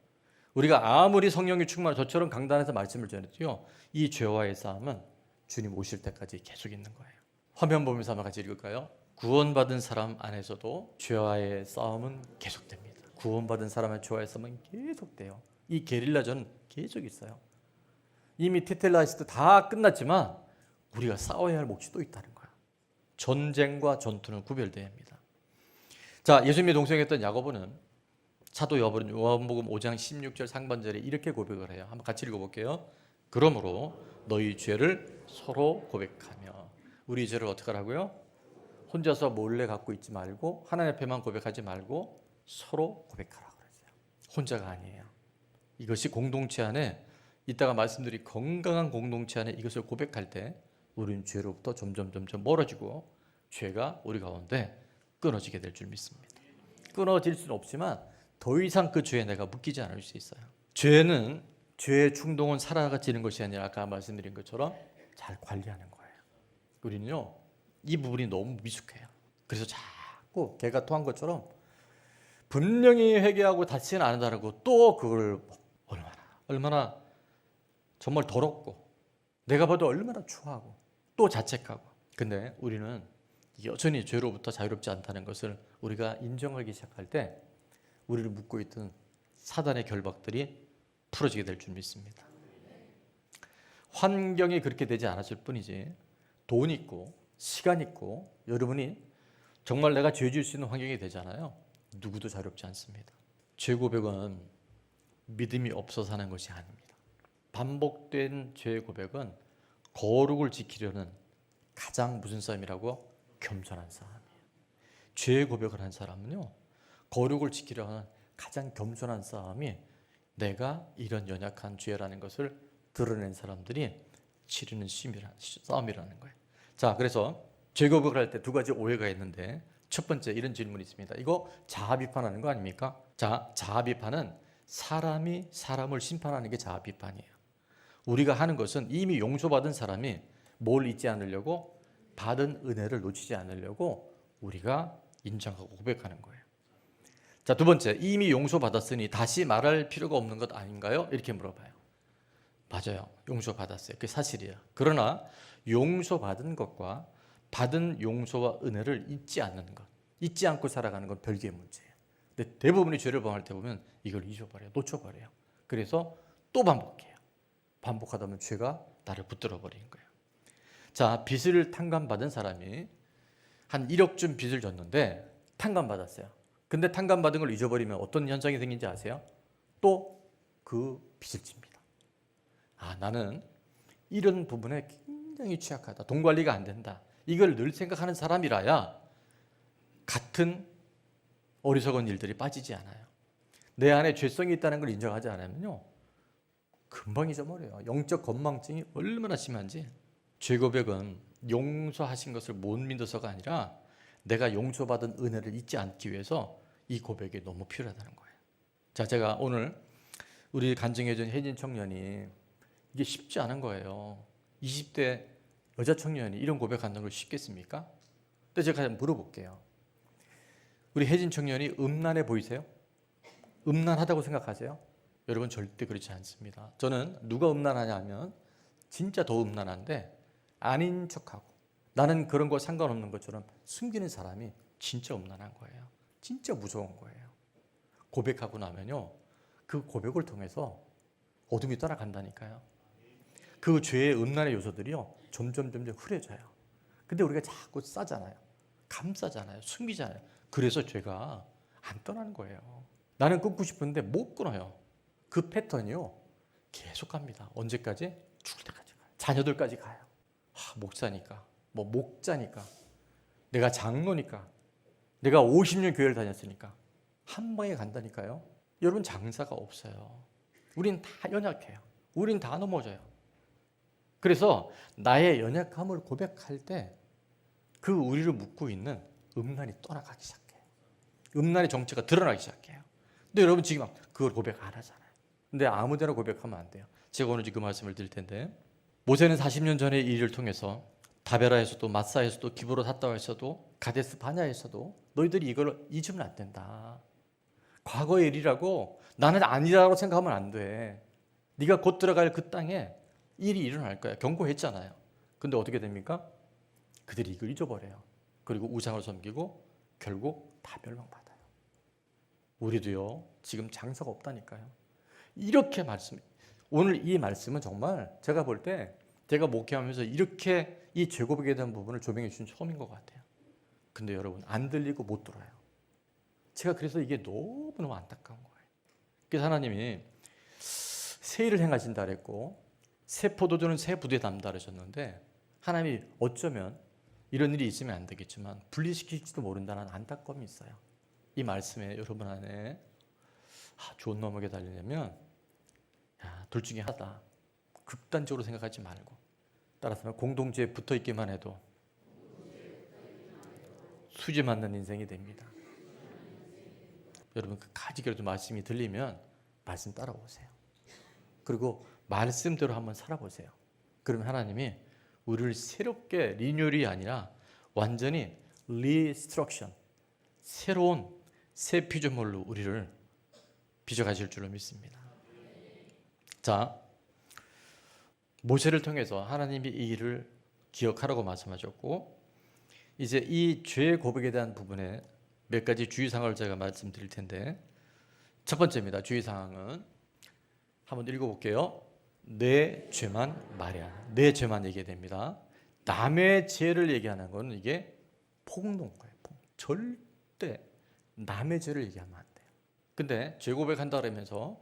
우리가 아무리 성령이 충만해 저처럼 강단에서 말씀을 전해도요, 이 죄와의 싸움은 주님 오실 때까지 계속 있는 거예요. 화면 보면서 한번 같이 읽을까요? 구원받은 사람 안에서도 죄와의 싸움은 계속됩니다. 구원받은 사람의 죄와의 싸움은 계속돼요. 이 게릴라전 계속 있어요. 이미 테텔라이스도 다 끝났지만 우리가 싸워야 할 몫이 또 있다는 거야. 전쟁과 전투는 구별돼야 합니다. 자, 예수님의 동생이었던 야고보는 사도 요한복음 5장 16절 상반절에 이렇게 고백을 해요. 한번 같이 읽어볼게요. 그러므로 너희 죄를 서로 고백하며. 우리 죄를 어떻게 하라고요? 혼자서 몰래 갖고 있지 말고 하나님 앞에만 고백하지 말고 서로 고백하라고 그러세요. 혼자가 아니에요. 이것이 공동체 안에, 이따가 말씀드린 건강한 공동체 안에 이것을 고백할 때 우리는 죄로부터 점점 멀어지고 죄가 우리 가운데 끊어지게 될 줄 믿습니다. 끊어질 수는 없지만 더 이상 그 죄에 내가 묶이지 않을 수 있어요. 죄는, 죄의 충동은 사라지는 것이 아니라 아까 말씀드린 것처럼 잘 관리하는 거예요. 우리는요, 이 부분이 너무 미숙해요. 그래서 자꾸 개가 토한 것처럼 분명히 회개하고 다치지는 않는다고 또 그걸 얼마나 정말 더럽고 내가 봐도 얼마나 추하고 또 자책하고. 근데 우리는 여전히 죄로부터 자유롭지 않다는 것을 우리가 인정하기 시작할 때 우리를 묶고 있던 사단의 결박들이 풀어지게 될 줄 믿습니다. 환경이 그렇게 되지 않았을 뿐이지 돈 있고 시간 있고 여러분이 정말 내가 죄 지을 수 있는 환경이 되잖아요. 누구도 자유롭지 않습니다. 죄 고백은 믿음이 없어서 하는 것이 아닙니다. 반복된 죄 고백은 거룩을 지키려는 가장 무슨 싸움이라고? 겸손한 싸움이에요. 죄 고백을 한 사람은요, 거룩을 지키려는 가장 겸손한 싸움이 내가 이런 연약한 죄라는 것을 드러낸 사람들이 치르는 싸움이라는 거예요. 자, 그래서 죄 고백을 할 때 두 가지 오해가 있는데, 첫 번째 이런 질문이 있습니다. 이거 자아 비판하는 거 아닙니까? 자, 자아 비판은 사람이 사람을 심판하는 게 자아 비판이에요. 우리가 하는 것은 이미 용서받은 사람이 뭘 잊지 않으려고, 받은 은혜를 놓치지 않으려고 우리가 인정하고 고백하는 거예요. 자, 두 번째, 이미 용서받았으니 다시 말할 필요가 없는 것 아닌가요? 이렇게 물어봐요. 맞아요. 용서받았어요. 그게 사실이에요. 그러나 용서받은 것과 받은 용서와 은혜를 잊지 않는 것, 잊지 않고 살아가는 건 별개의 문제예요. 근데 대부분의 죄를 범할 때 보면 이걸 잊어버려요. 놓쳐버려요. 그래서 또 반복해요. 반복하다 보면 죄가 나를 붙들어 버리는 거예요. 자, 빚을 탕감받은 사람이 한 1억쯤 빚을 졌는데 탕감받았어요. 근데 탕감받은 걸 잊어버리면 어떤 현상이 생긴지 아세요? 또 그 빚을 집니다. 아, 나는 이런 부분에 굉장히 취약하다. 돈 관리가 안 된다. 이걸 늘 생각하는 사람이라야 같은 어리석은 일들이 빠지지 않아요. 내 안에 죄성이 있다는 걸 인정하지 않으면요, 금방 잊어버려요. 영적 건망증이 얼마나 심한지. 죄 고백은 용서하신 것을 못 믿어서가 아니라 내가 용서받은 은혜를 잊지 않기 위해서 이 고백이 너무 필요하다는 거예요. 자, 제가 오늘 우리 간증해준 혜진 청년이 이게 쉽지 않은 거예요. 20대 여자 청년이 이런 고백하는 걸 쉽겠습니까? 근데 제가 물어볼게요. 우리 혜진 청년이 음란해 보이세요? 음란하다고 생각하세요? 여러분, 절대 그렇지 않습니다. 저는 누가 음란하냐 하면 진짜 더 음란한데 아닌 척하고 나는 그런 거 상관없는 것처럼 숨기는 사람이 진짜 음란한 거예요. 진짜 무서운 거예요. 고백하고 나면요, 그 고백을 통해서 어둠이 떠나간다니까요. 그 죄의 음란의 요소들이요, 점점 흐려져요. 근데 우리가 자꾸 싸잖아요. 감싸잖아요. 숨기잖아요. 그래서 죄가 안 떠나는 거예요. 나는 끊고 싶은데 못 끊어요. 그 패턴이요, 계속 갑니다. 언제까지? 죽을 때까지 가요. 자녀들까지 가요. 목사니까, 목자니까, 내가 장로니까, 내가 50년 교회를 다녔으니까 한 방에 간다니까요. 여러분 장사가 없어요. 우린 다 연약해요. 우린 다 넘어져요. 그래서 나의 연약함을 고백할 때 그 우리를 묶고 있는 음란이 떠나가기 시작해요. 음란의 정체가 드러나기 시작해요. 근데 여러분 지금 그걸 고백 안 하잖아요. 근데 아무데나 고백하면 안 돼요. 제가 오늘 지금 말씀을 드릴 텐데, 모세는 40년 전의 이 일을 통해서 다베라에서도 마사에서도 기브로 핫다와에서도 가데스 바냐에서도 너희들이 이걸 잊으면 안 된다. 과거의 일이라고 나는 아니라고 생각하면 안 돼. 네가 곧 들어갈 그 땅에 일이 일어날 거야. 경고했잖아요. 근데 어떻게 됩니까? 그들이 이걸 잊어버려요. 그리고 우상을 섬기고 결국 다 멸망받아요. 우리도요, 지금 장사가 없다니까요. 이렇게 오늘 이 말씀은 정말 제가 볼 때 제가 목회하면서 이렇게 이 제고백에 대한 부분을 조명해 주신 처음인 것 같아요. 근데 여러분 안 들리고 못 들어요. 제가 그래서 이게 너무너무 안타까운 거예요. 그래서 하나님이 새 일을 행하신다 그랬고 새 포도주는 새 부대에 담다 그러셨는데, 하나님이 어쩌면 이런 일이 있으면 안 되겠지만 분리시킬지도 모른다는 안타까움이 있어요. 이 말씀에 여러분 안에 좋은 놈에게 달리려면 둘 중에 하나다. 극단적으로 생각하지 말고, 따라서 공동체에 붙어 있기만 해도 수지 맞는 인생이 됩니다. 여러분 가지게라도 말씀이 들리면 말씀 따라오세요. 그리고 말씀대로 한번 살아보세요. 그러면 하나님이 우리를 새롭게 리뉴얼이 아니라 완전히 리스트럭션, 새로운 새 피조물로 우리를 빚어가실 줄로 믿습니다. 자, 모세를 통해서 하나님이 이 일을 기억하라고 말씀하셨고, 이제 이 죄 고백에 대한 부분에 몇 가지 주의사항을 제가 말씀드릴 텐데, 첫 번째입니다. 주의사항은 한번 읽어볼게요. 내 죄만 말이야. 내 죄만 얘기됩니다. 남의 죄를 얘기하는 건 이게 폭로거예요. 절대 남의 죄를 얘기하면 안 돼요. 근데 죄 고백한다 그러면서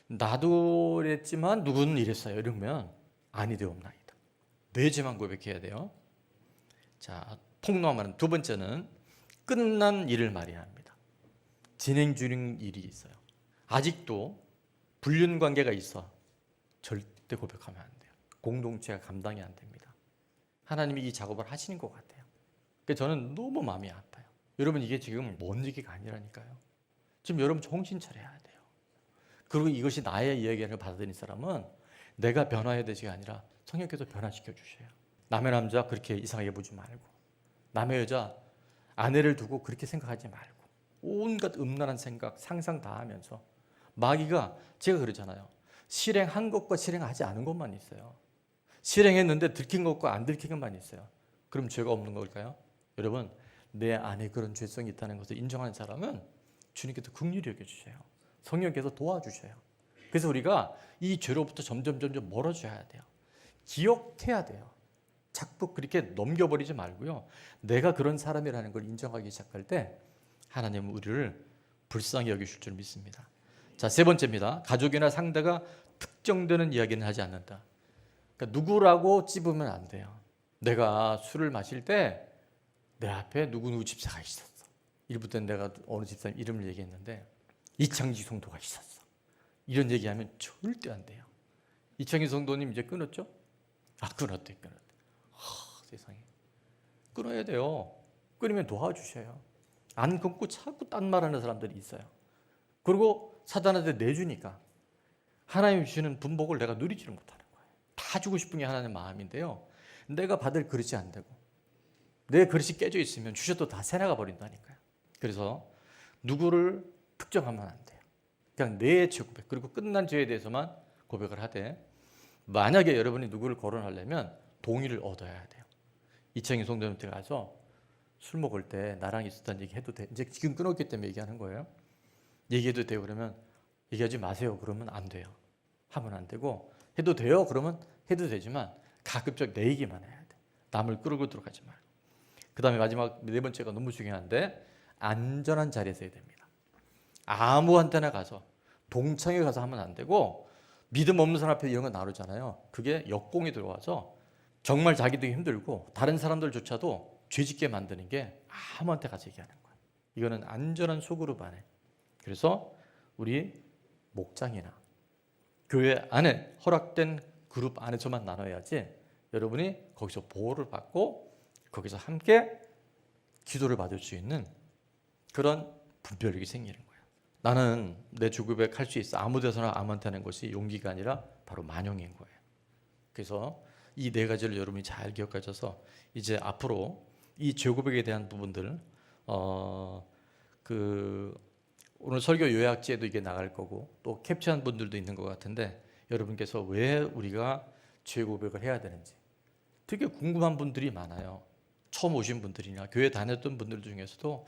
나도 이랬지만 누구는 이랬어요. 이러면 아니 되옵나이다. 내 죄만 고백해야 돼요. 자, 폭로하면 두 번째는 끝난 일을 말해야 합니다. 진행 중인 일이 있어요. 아직도 불륜 관계가 있어. 절대 고백하면 안 돼요. 공동체가 감당이 안 됩니다. 하나님이 이 작업을 하시는 것 같아요. 그래서 저는 너무 마음이 아파요. 여러분 이게 지금 먼 얘기가 아니라니까요. 지금 여러분 정신 차려야 돼요. 그리고 이것이 나의 이야기를 받아들인 사람은 내가 변화해야 되지가 아니라 성령께서 변화시켜 주셔요. 남의 남자 그렇게 이상하게 보지 말고, 남의 여자 아내를 두고 그렇게 생각하지 말고, 온갖 음란한 생각 상상 다 하면서, 마귀가 제가 그러잖아요. 실행한 것과 실행하지 않은 것만 있어요. 실행했는데 들킨 것과 안 들킨 것만 있어요. 그럼 죄가 없는 걸까요? 여러분, 내 안에 그런 죄성이 있다는 것을 인정하는 사람은 주님께서 긍휼히 여겨주셔요. 성령께서 도와주셔요. 그래서 우리가 이 죄로부터 점점 멀어져야 돼요. 기억해야 돼요. 자꾸 그렇게 넘겨버리지 말고요. 내가 그런 사람이라는 걸 인정하기 시작할 때 하나님은 우리를 불쌍히 여기실 줄 믿습니다. 자, 세 번째입니다. 가족이나 상대가 특정되는 이야기는 하지 않는다. 그러니까 누구라고 찝으면 안 돼요. 내가 술을 마실 때 내 앞에 누구 집사가 있었어. 일부 때는 내가 어느 집사님 이름을 얘기했는데 이창지 성도가 있었어. 이런 얘기하면 절대 안 돼요. 이창지 성도님 이제 끊었죠? 끊었대. 세상에. 끊어야 돼요. 끊으면 도와주셔요. 안 끊고 자꾸 딴 말하는 사람들이 있어요. 그리고 사단한테 내주니까 하나님 주시는 분복을 내가 누리지를 못하는 거예요. 다 주고 싶은 게 하나님의 마음인데요. 내가 받을 그릇이 안 되고 내 그릇이 깨져 있으면 주셔도 다 새나가 버린다니까요. 그래서 누구를 특정하면 안 돼요. 그냥 내 죄 고백, 그리고 끝난 죄에 대해서만 고백을 하되, 만약에 여러분이 누구를 거론하려면 동의를 얻어야 돼요. 이창희 성도님한테 가서 술 먹을 때 나랑 있었다는 얘기 해도 돼? 이제 지금 끊었기 때문에 얘기하는 거예요. 얘기해도 돼요? 그러면 얘기하지 마세요. 그러면 안 돼요. 하면 안 되고, 해도 돼요? 그러면 해도 되지만 가급적 내 얘기만 해야 돼. 남을 끌고 들어가지 말고. 그 다음에 마지막 네 번째가 너무 중요한데, 안전한 자리에서 해야 됩니다. 아무한테나 가서 동창회 가서 하면 안 되고, 믿음 없는 사람 앞에 이런 거 나누잖아요. 그게 역공이 들어와서 정말 자기도 힘들고 다른 사람들조차도 죄짓게 만드는 게 아무한테 가서 얘기하는 거예요. 이거는 안전한 소그룹 안에. 그래서 우리 목장이나 교회 안에 허락된 그룹 안에서만 나눠야지 여러분이 거기서 보호를 받고 거기서 함께 기도를 받을 수 있는 그런 분별력이 생기는 거예요. 나는 내 주고백 할 수 있어. 아무 데서나 아무한테 하는 것이 용기가 아니라 바로 만용인 거예요. 그래서 이 네 가지를 여러분이 잘 기억하셔서 이제 앞으로 이 죄고백에 대한 부분들 오늘 설교 요약지에도 이게 나갈 거고 또 캡처한 분들도 있는 것 같은데 여러분께서 왜 우리가 죄고백을 해야 되는지 되게 궁금한 분들이 많아요. 처음 오신 분들이나 교회 다녔던 분들 중에서도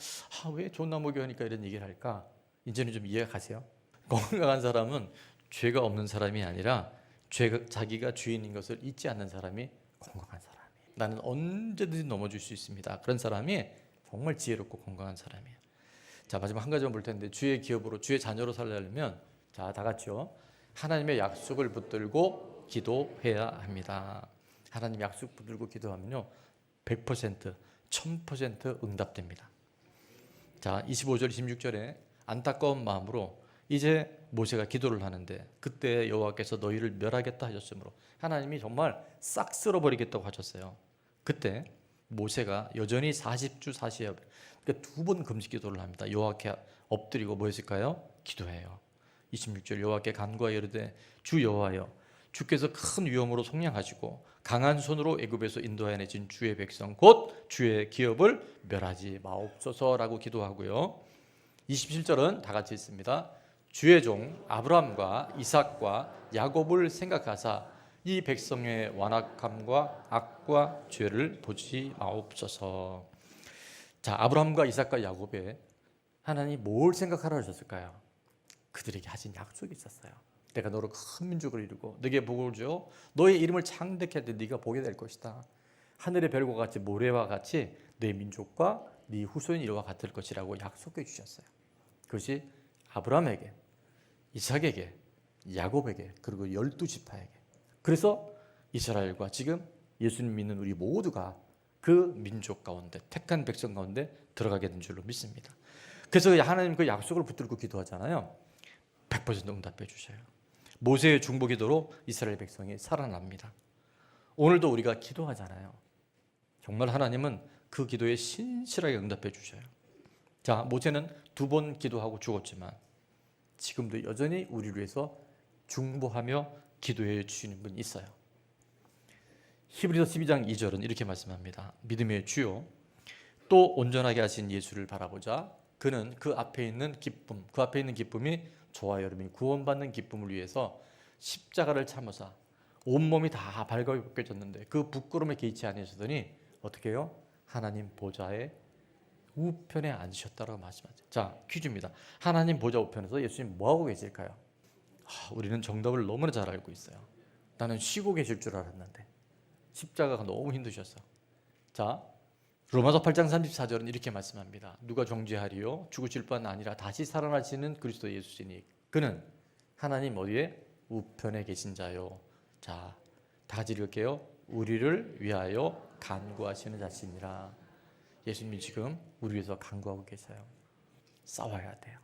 왜 존나무교 하니까 이런 얘기를 할까? 이제는 좀 이해가 가세요? 건강한 사람은 죄가 없는 사람이 아니라 자기가 주인인 것을 잊지 않는 사람이 건강한 사람이에요. 나는 언제든지 넘어질 수 있습니다. 그런 사람이 정말 지혜롭고 건강한 사람이에요. 자, 마지막 한 가지만 볼 텐데 주의 기업으로 주의 자녀로 살려면 자, 다 같이요. 하나님의 약속을 붙들고 기도해야 합니다. 하나님 약속 붙들고 기도하면요 100% 1000% 응답됩니다. 자, 25절 26절에 안타까운 마음으로 이제 모세가 기도를 하는데 그때 여호와께서 너희를 멸하겠다 하셨으므로 하나님이 정말 싹 쓸어버리겠다고 하셨어요. 그때 모세가 여전히 40주 40일 그러니까 2번 금식 기도를 합니다. 여호와께 엎드리고 뭐 했을까요? 기도해요. 26절 여호와께 간구하여 이르되 주 여호와여 주께서 큰 위험으로 속량하시고 강한 손으로 애굽에서 인도하여 내신 주의 백성 곧 주의 기업을 멸하지 마옵소서라고 기도하고요. 27절은 다 같이 있습니다. 주의 종 아브라함과 이삭과 야곱을 생각하사 이 백성의 완악함과 악과 죄를 보지 마옵소서. 자, 아브라함과 이삭과 야곱에 하나님 뭘 생각하라 하셨을까요? 그들에게 하신 약속이 있었어요. 내가 너로 큰 민족을 이루고 너에게 복을 줘 너의 이름을 창대케 할 때 네가 보게 될 것이다. 하늘의 별과 같이 모래와 같이 내 민족과 네 후손이 이와 같을 것이라고 약속해 주셨어요. 그것이 아브라함에게 이삭에게 야곱에게 그리고 12지파에게 그래서 이스라엘과 지금 예수님 믿는 우리 모두가 그 민족 가운데 택한 백성 가운데 들어가게 된 줄로 믿습니다. 그래서 하나님 그 약속을 붙들고 기도하잖아요. 100% 응답해 주셔요. 모세의 중보 기도로 이스라엘 백성이 살아납니다. 오늘도 우리가 기도하잖아요. 정말 하나님은 그 기도에 신실하게 응답해 주셔요. 자, 모세는 2번 기도하고 죽었지만 지금도 여전히 우리를 위해서 중보하며 기도해 주시는 분이 있어요. 히브리서 12장 2절은 이렇게 말씀합니다. 믿음의 주요 또 온전하게 하신 예수를 바라보자. 그는 그 앞에 있는 기쁨, 그 앞에 있는 기쁨이 저와 여러분이 구원받는 기쁨을 위해서 십자가를 참으사 온몸이 다 발가벗 벗겨졌는데 그 부끄러움에 개의치 아니하시더니 어떻게 해요? 하나님 보좌에 우편에 앉으셨다라고 말씀하죠. 자, 퀴즈입니다. 하나님 보좌 우편에서 예수님 뭐하고 계실까요? 우리는 정답을 너무나 잘 알고 있어요. 나는 쉬고 계실 줄 알았는데 십자가가 너무 힘드셨어. 자, 로마서 8장 34절은 이렇게 말씀합니다. 누가 정죄하리요? 죽으실 뿐 아니라 다시 살아나시는 그리스도 예수시니 그는 하나님 어디에? 우편에 계신 자요. 자, 다 같이 읽을게요. 우리를 위하여 간구하시는 자신이라. 예수님이 지금 우리 위해서 간구하고 계셔요. 싸워야 돼요.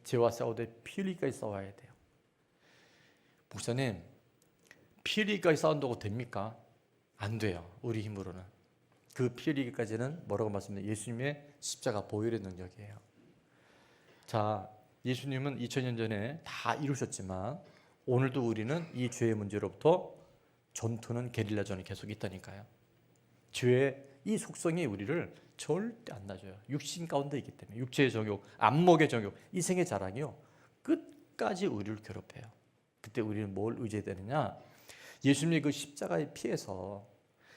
죄와 싸우되 피 흘리기까지 싸워야 돼요. 목사님, 피 흘리기까지 싸운다고 됩니까? 안 돼요. 우리 힘으로는. 그 피 흘리기까지는 뭐라고 말씀드려요? 예수님의 십자가 보혈의 능력이에요. 자, 예수님은 2000년 전에 다 이루셨지만 오늘도 우리는 이 죄의 문제로부터 전투는 게릴라전이 계속 있다니까요. 죄의 이 속성이 우리를 절대 안 놔줘요. 육신 가운데 있기 때문에 육체의 정욕, 안목의 정욕, 이생의 자랑이요 끝까지 우리를 괴롭혀요. 그때 우리는 뭘 의지해야 되느냐? 예수님의 그 십자가의 피에서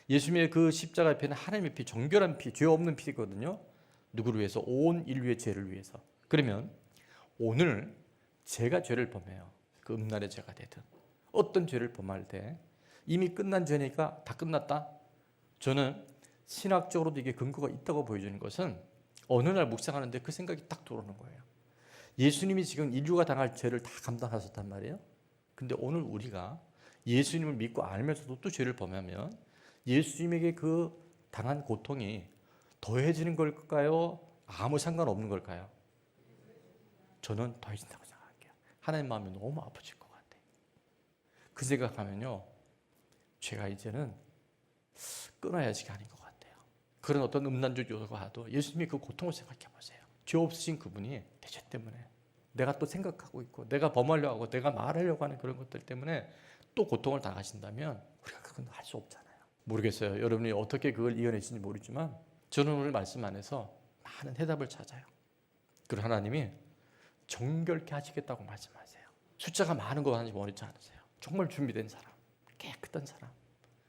예수님의 그 십자가의 피는 하나님의 피, 정결한 피, 죄 없는 피거든요. 누구를 위해서? 온 인류의 죄를 위해서. 그러면 오늘 제가 죄를 범해요. 그 음란의 죄가 되든 어떤 죄를 범할 때 이미 끝난 죄니까 다 끝났다. 저는 신학적으로도 이게 근거가 있다고 보여주는 것은 어느 날 묵상하는데 그 생각이 딱 들어오는 거예요. 예수님이 지금 인류가 당할 죄를 다 감당하셨단 말이에요. 근데 오늘 우리가 예수님을 믿고 알면서도 또 죄를 범하면 예수님에게 그 당한 고통이 더해지는 걸까요? 아무 상관없는 걸까요? 저는 더해진다고 생각할게요. 하나님 마음이 너무 아프실 것 같아요. 그 생각하면요, 죄가 이제는 끊어야 할 시간인 것 같아요. 그런 어떤 음란적 요소가 와도 예수님이 그 고통을 생각해 보세요. 죄 없으신 그분이 내 죄 때문에 내가 또 생각하고 있고 내가 범하려고 하고 내가 말하려고 하는 그런 것들 때문에 또 고통을 당하신다면 우리가 그건 할 수 없잖아요. 모르겠어요. 여러분이 어떻게 그걸 이겨내시는지 모르지만 저는 오늘 말씀 안에서 많은 해답을 찾아요. 그리고 하나님이 정결케 하시겠다고 말씀하세요. 숫자가 많은 거 하나님 원하지 않으세요. 정말 준비된 사람, 깨끗한 사람,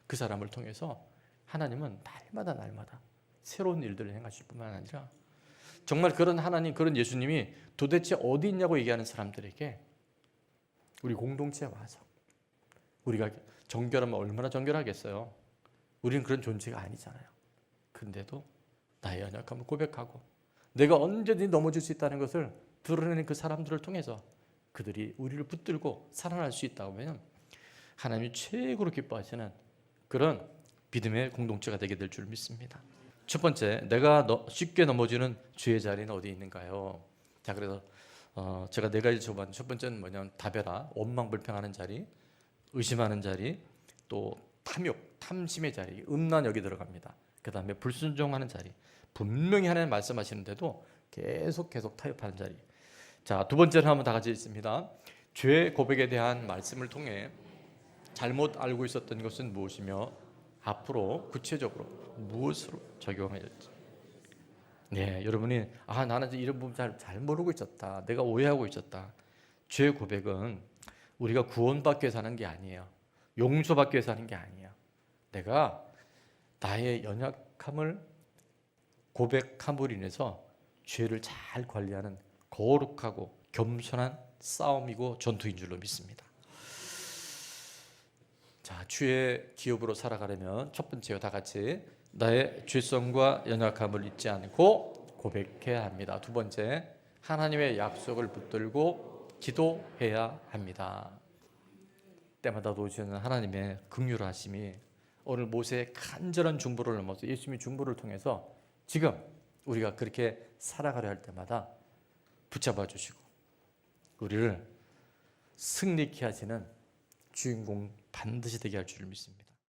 그 사람을 통해서 하나님은 날마다 새로운 일들을 행하실 뿐만 아니라 정말 그런 하나님, 그런 예수님이 도대체 어디 있냐고 얘기하는 사람들에게 우리 공동체에 와서 우리가 정결하면 얼마나 정결하겠어요. 우리는 그런 존재가 아니잖아요. 그런데도 나의 연약함을 고백하고 내가 언제든지 넘어질 수 있다는 것을 드러내는 그 사람들을 통해서 그들이 우리를 붙들고 살아날 수 있다고 하면 하나님이 최고로 기뻐하시는 그런 믿음의 공동체가 되게 될 줄 믿습니다. 첫 번째, 내가 쉽게 넘어지는 죄의 자리는 어디 있는가요? 자, 그래서 제가 네 가지 적어봤는데 첫 번째는 뭐냐면 다베라, 원망 불평하는 자리, 의심하는 자리, 또 탐욕, 탐심의 자리, 음란 여기 들어갑니다. 그 다음에 불순종하는 자리, 분명히 하나님 말씀하시는데도 계속 타협하는 자리. 자, 두 번째는 한번 다 같이 읽습니다. 죄 고백에 대한 말씀을 통해 잘못 알고 있었던 것은 무엇이며 앞으로 구체적으로 무엇으로 적용해야 할지. 네, 여러분이 나는 이런 부분 잘 모르고 있었다. 내가 오해하고 있었다. 죄 고백은 우리가 구원받기 위해서 하는 게 아니에요. 용서받기 위해서 하는 게 아니에요. 내가 나의 연약함을 고백함으로 인해서 죄를 잘 관리하는 거룩하고 겸손한 싸움이고 전투인 줄로 믿습니다. 자, 주의 기업으로 살아가려면 첫 번째요, 다 같이 나의 죄성과 연약함을 잊지 않고 고백해야 합니다. 두 번째, 하나님의 약속을 붙들고 기도해야 합니다. 때마다 도우시는 하나님의 긍휼하심이 오늘 모세의 간절한 중보를 넘어서 예수님의 중보를 통해서 지금 우리가 그렇게 살아가려 할 때마다 붙잡아 주시고 우리를 승리케 하시는 주인공 반드시 되게 할 줄 믿습니다.